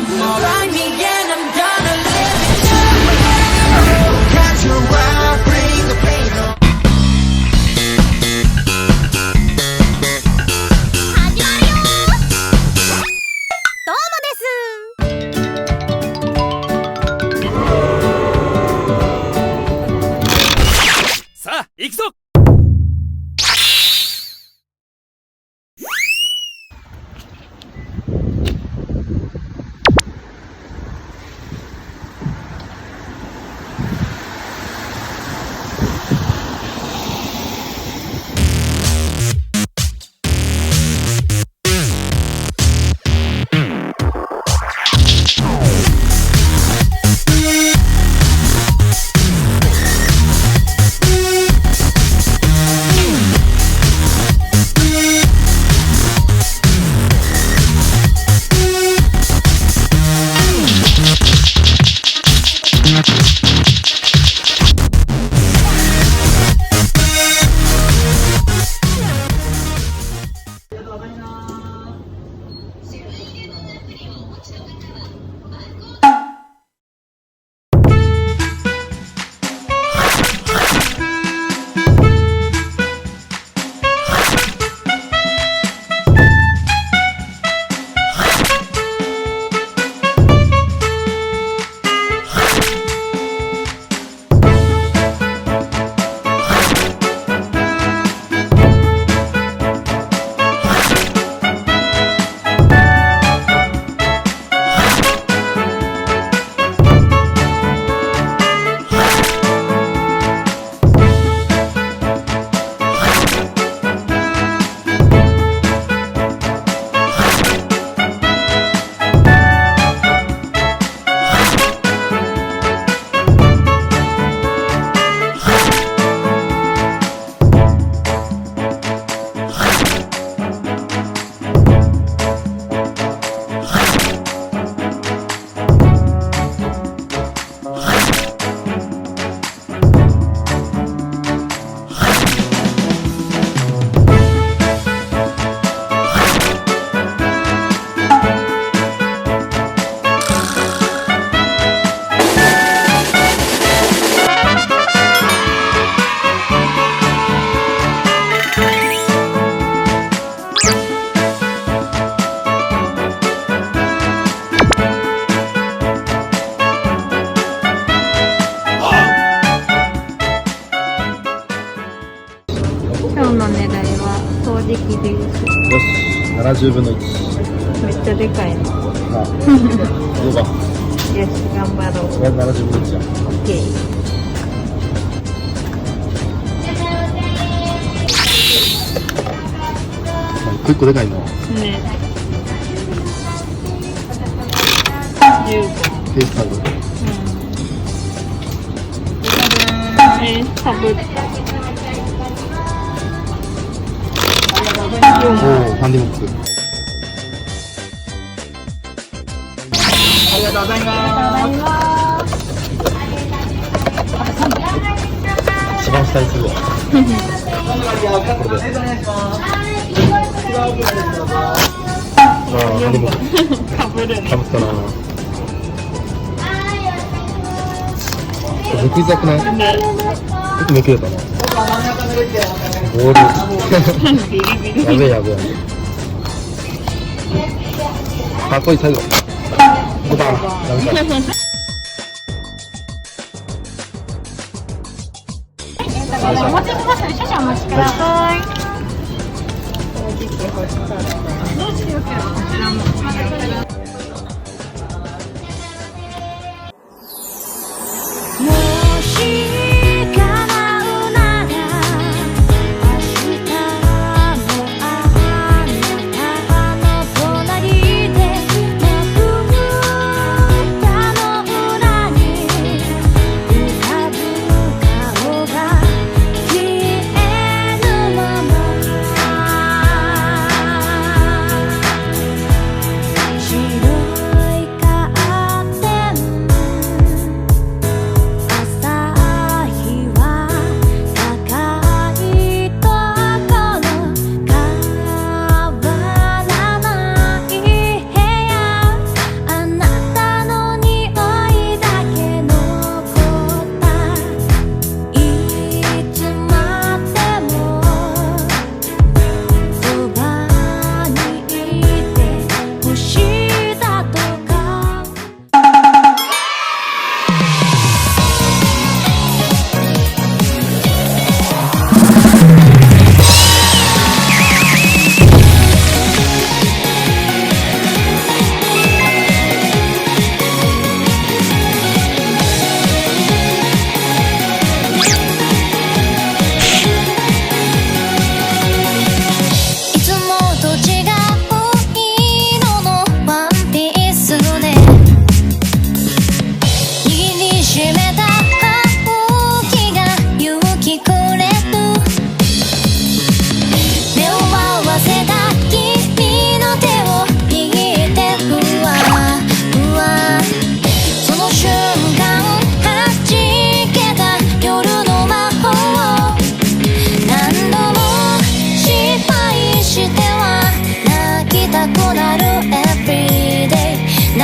Find me and I'm gonna live it up. Catch your wild, bring the pain on. 始まるよ。どうもです。さあ行くぞ。今日の狙いは掃除機です。よし、70分の1。めっちゃでかいの。あ、どうだ。よし、頑張ろう。70分の1や。オッケー。一個でかいの。ね。15。フェイスタオル。かぶった。おお、ハンディモップ。ありがとうございます。一番下にするわ。これで。ハンディモップ。かぶる。かぶったな。めくりづらくない？よくめくれたな。ボール。ビリビリ。やべえやべえ。かっこいい最後。5番。お持ちください。少々お待ちください。掃除機干したらどうしようかな。こちらも。she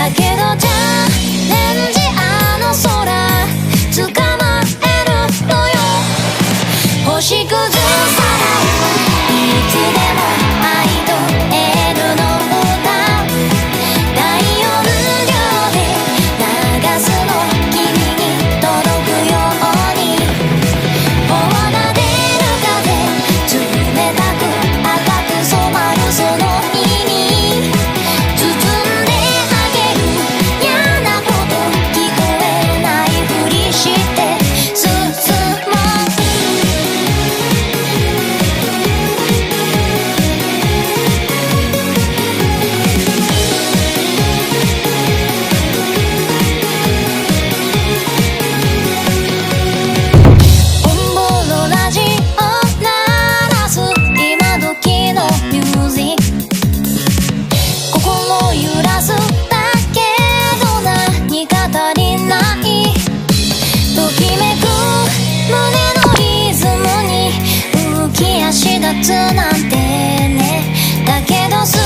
だけどチャレンジあの空捕まえるのよ。星屑さらいつでも愛とエールの歌大音量で流すの君に届くように放られる風冷たく赤く染まるその日に包んであげる嫌なこと聞こえないふりして進もうオンボロラジオ鳴らす今時のミュージック心揺らすだけど何か足りないときめく胸のリズムに浮き足立つなんてね。だけどス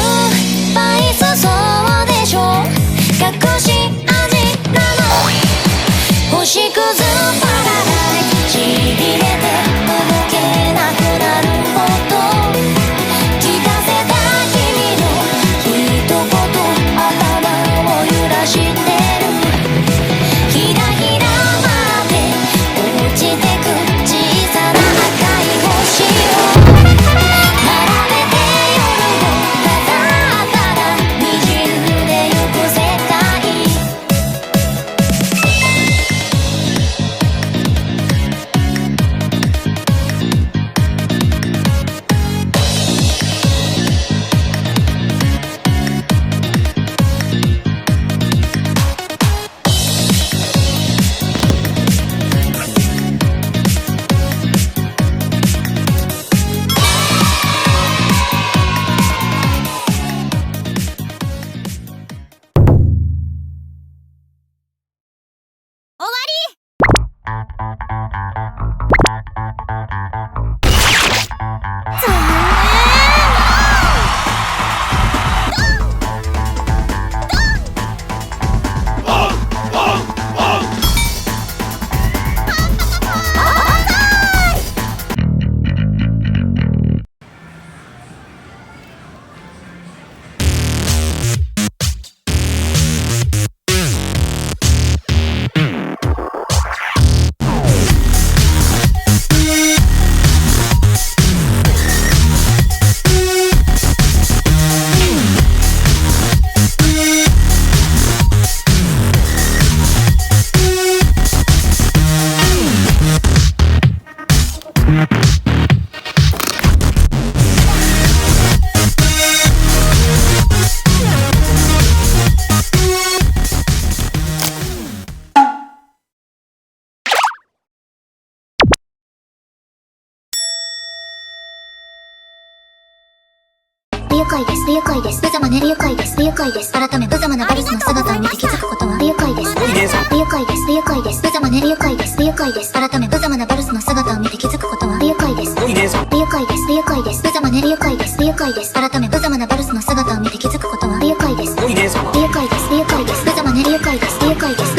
パイスそうでしょ隠し味なの。星屑パラダイスしびれて動けなくなるほど聞かせた君の一言頭を揺らしてる。ひらひらまで落ちてく小さな赤い星を並べて夜を飾ったら滲んでゆく世界。不愉快です。不愉快です。無様ね不愉快です。不愉快です。改め無様なバルスの姿を見て気づくことは不愉快です。不愉快です。不愉快です。無様ね不愉快です。不愉快です。改め無様なバルスの姿を見て気づくことは不愉快です。不愉快です。不愉快です。無様ね不愉快です。不愉快です。改め無様なバルスの姿を見て気づくことは不愉快です。不愉快です。不愉快です。無様ね不愉快です。不愉快です。